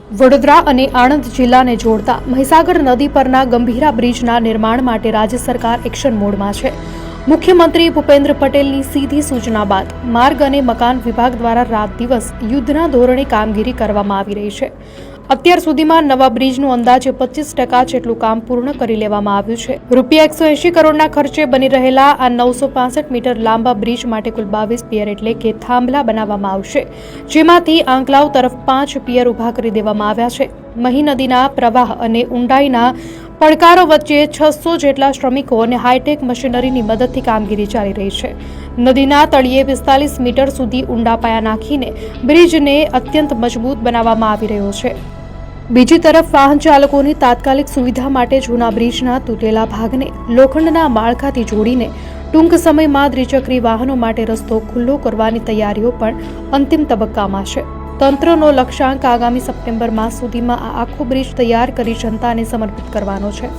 વડોદરા અને આણંદ જિલ્લાને જોડતા મહીસાગર નદી પરના ગંભીરા બ્રિજના નિર્માણ માટે રાજ્ય સરકાર એક્શન મોડમાં છે। મુખ્યમંત્રી ભૂપેન્દ્ર પટેલની સીધી સૂચના બાદ માર્ગ અને મકાન વિભાગ દ્વારા રાત દિવસ યુદ્ધના ધોરણે કામગીરી કરવામાં આવી રહી છે। અત્યાર સુધીમાં નવા બ્રિજનું અંદાજે 25% જેટલું કામ પૂર્ણ કરી લેવામાં આવ્યું છે। રૂપિયા 180 કરોડના ખર્ચે બની રહેલા આ 965 મીટર લાંબા બ્રિજ માટે કુલ 22 પિયર એટલે કે થાંભલા બનાવવામાં આવશે, જેમાંથી આંકલાવ તરફ 5 પિયર ઉભા કરી દેવામાં આવ્યા છે। મહી નદીના પ્રવાહ અને ઊંડાઈના પડકારો વચ્ચે 600 જેટલા શ્રમિકો અને હાઈટેક મશીનરીની મદદથી કામગીરી ચાલી રહી છે। નદીના તળિયે 45 મીટર સુધી ઊંડા પાયા નાખીને બ્રિજને અત્યંત મજબૂત બનાવવામાં આવી રહ્યો છે। બીજી તરફ વાહન ચાલકોની તાત્કાલિક સુવિધા માટે જૂના બ્રિજના તૂટેલા ભાગને લોખંડના માળખાથી જોડીને ટૂંક સમયમાં દ્વિચક્રી વાહનો માટે રસ્તો ખુલ્લો કરવાની તૈયારીઓ પણ અંતિમ તબક્કામાં છે। તંત્રનો લક્ષ્યાંક આગામી સપ્ટેમ્બર માસ સુધીમાં આ આખો બ્રિજ તૈયાર કરી જનતાને સમર્પિત કરવાનો છે।